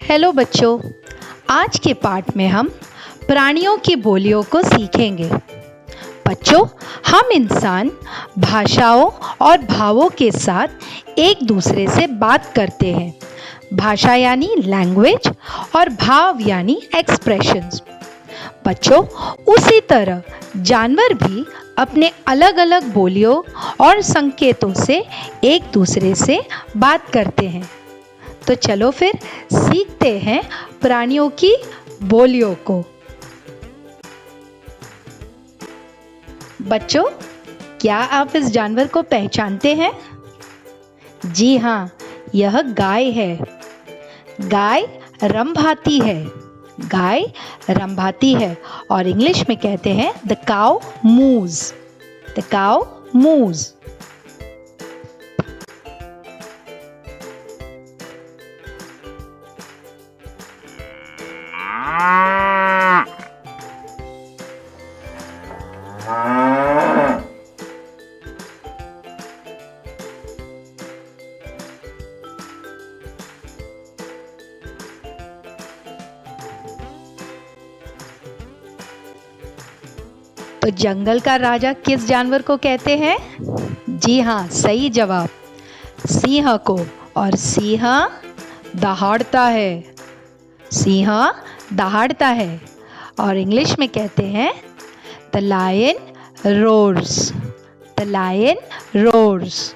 Hello बच्चों, आज के पाठ में हम प्राणियों की बोलियों को सीखेंगे। बच्चों, हम इंसान भाषाओं और भावों के साथ एक दूसरे से बात करते हैं। भाषा यानी लैंग्वेज और भाव यानी एक्सप्रेशंस। बच्चों, उसी तरह जानवर भी अपने अलग अलग बोलियों और संकेतों से एक दूसरे से बात करते हैं। तो चलो फिर सीखते हैं प्राणियों की बोलियों को। बच्चों, क्या आप इस जानवर को पहचानते हैं? जी हाँ, यह गाय है। गाय रंभाती है। गाय रंभाती है और इंग्लिश में कहते हैं द काउ मूज। द काउ मूज। तो जंगल का राजा किस जानवर को कहते हैं? जी हाँ, सही जवाब, सिंह को। और सिंह दहाड़ता है। सिंह दहाड़ता है और इंग्लिश में कहते हैं the lion roars. The lion roars.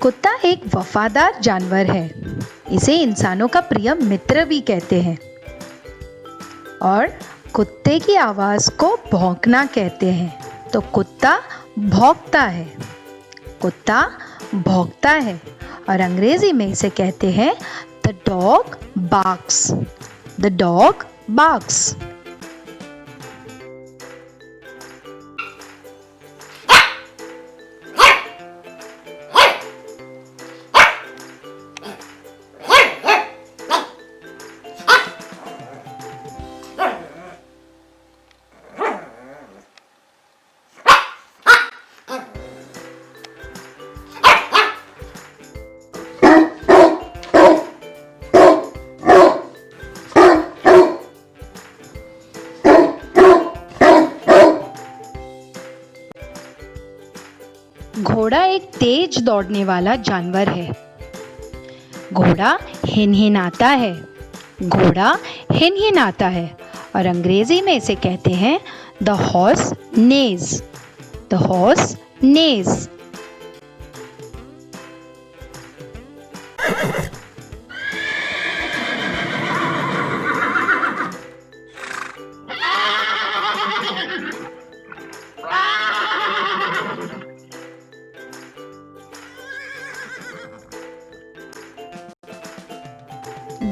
कुत्ता एक वफादार जानवर है। इसे इंसानों का प्रिय मित्र भी कहते हैं और कुत्ते की आवाज को भौंकना कहते हैं। तो कुत्ता भौंकता है। कुत्ता भौंकता है और अंग्रेजी में इसे कहते हैं the dog barks. The dog barks. घोड़ा एक तेज दौड़ने वाला जानवर है। घोड़ा हिनहिनाता है। घोड़ा हिनहिनाता है और अंग्रेजी में इसे कहते हैं the horse Naz. The horse Naz.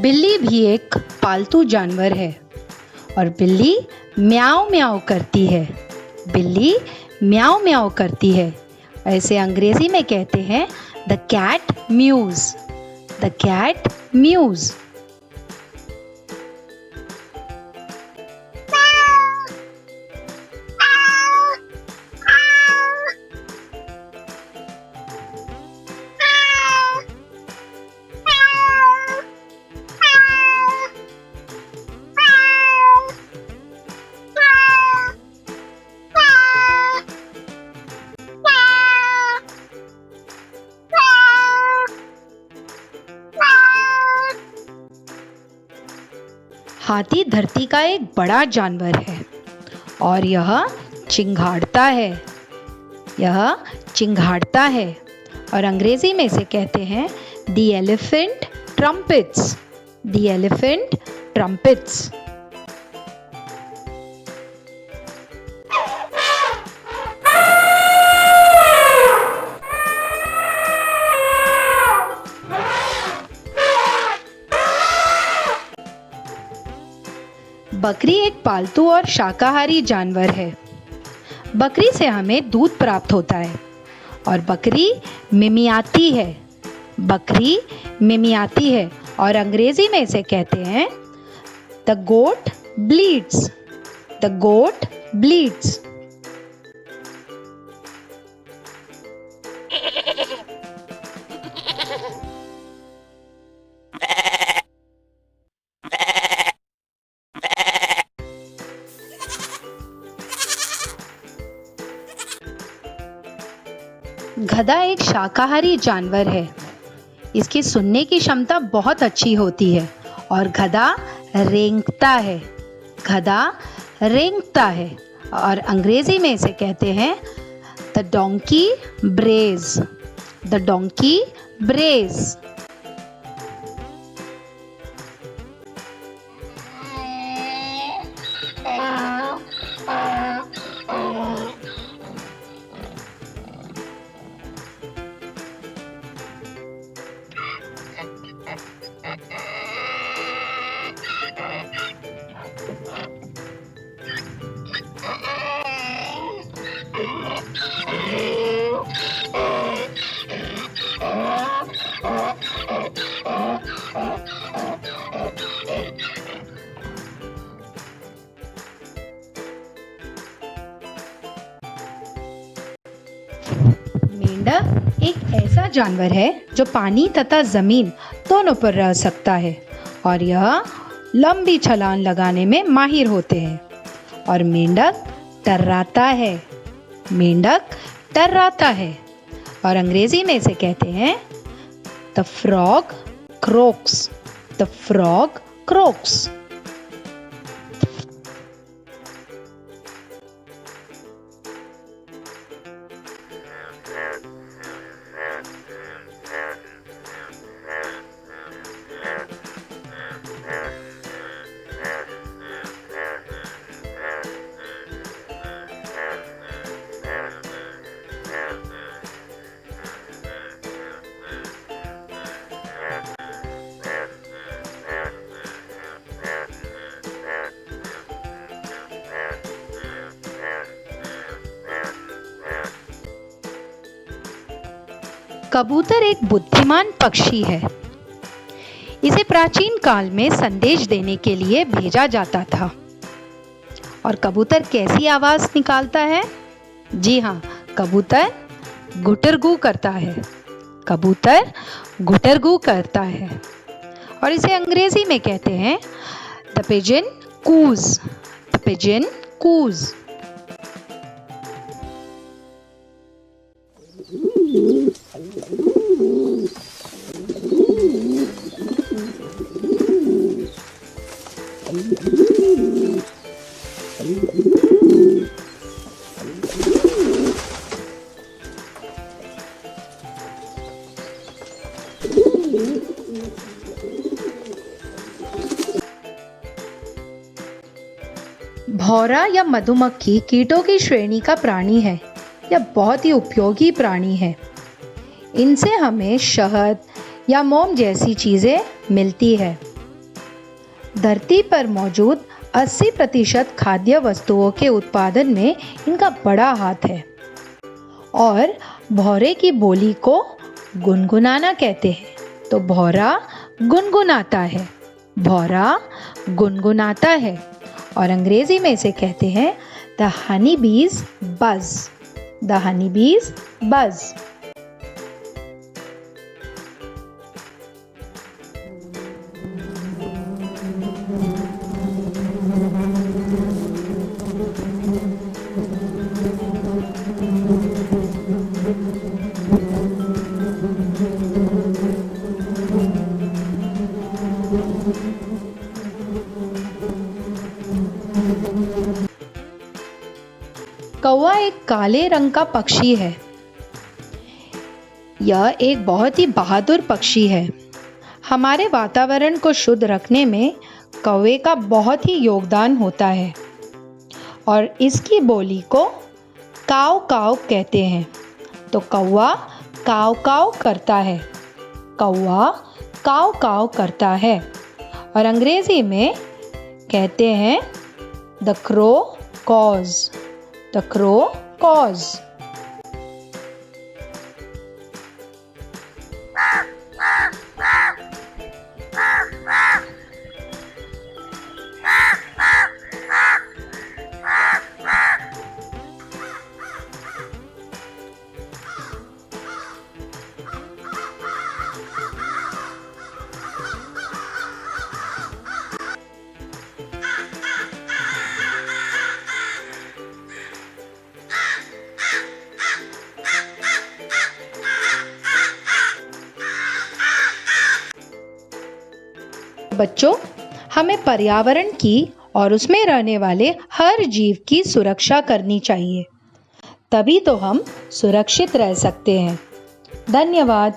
बिल्ली भी एक पालतू जानवर है और बिल्ली म्याऊ म्याऊ करती है। बिल्ली म्याऊ म्याऊ करती है। ऐसे अंग्रेजी में कहते हैं the cat mews. The cat mews. हाथी धरती का एक बड़ा जानवर है और यह चिंघाड़ता है। यह चिंघाड़ता है और अंग्रेजी में इसे कहते हैं the elephant trumpets. The elephant trumpets. बकरी एक पालतू और शाकाहारी जानवर है। बकरी से हमें दूध प्राप्त होता है और बकरी मिमियाती है। बकरी मिमियाती है और अंग्रेजी में इसे कहते हैं the goat bleats. The goat bleats. गधा एक शाकाहारी जानवर है। इसकी सुनने की क्षमता बहुत अच्छी होती है और गधा रेंगता है। गधा रेंगता है और अंग्रेजी में इसे कहते हैं the donkey brays. The donkey brays. मेंढक एक ऐसा जानवर है जो पानी तथा जमीन दोनों पर रह सकता है और यह लंबी छलांग लगाने में माहिर होते हैं। और मेंढक टर्राता है। मेंढक टर्राता है और अंग्रेजी में इसे कहते हैं the frog croaks. The frog croaks. कबूतर एक बुद्धिमान पक्षी है। इसे प्राचीन काल में संदेश देने के लिए भेजा जाता था। और कबूतर कैसी आवाज निकालता है? जी हाँ, कबूतर गुटरगू करता है। कबूतर गुटरगू करता है और इसे अंग्रेजी में कहते हैं the pigeon coos. The pigeon coos. भौरा या मधुमक्खी कीटों की श्रेणी का प्राणी है। यह बहुत ही उपयोगी प्राणी है। इनसे हमें शहद या मोम जैसी चीजें मिलती है। धरती पर मौजूद 80% खाद्य वस्तुओं के उत्पादन में इनका बड़ा हाथ है। और भौरे की बोली को गुनगुनाना कहते हैं। तो भौरा गुनगुनाता है। भौरा गुनगुनाता है और अंग्रेजी में इसे कहते हैं द हनी बीज बज। द हनी बीज बज। कौवा एक काले रंग का पक्षी है। यह एक बहुत ही बहादुर पक्षी है। हमारे वातावरण को शुद्ध रखने में कौवे का बहुत ही योगदान होता है और इसकी बोली को काव काव कहते हैं। तो कौवा काव काव करता है। कौवा काव काव करता है और अंग्रेजी में कहते हैं the crow cause. The crow cause. बच्चों, हमें पर्यावरण की और उसमें रहने वाले हर जीव की सुरक्षा करनी चाहिए, तभी तो हम सुरक्षित रह सकते हैं। धन्यवाद।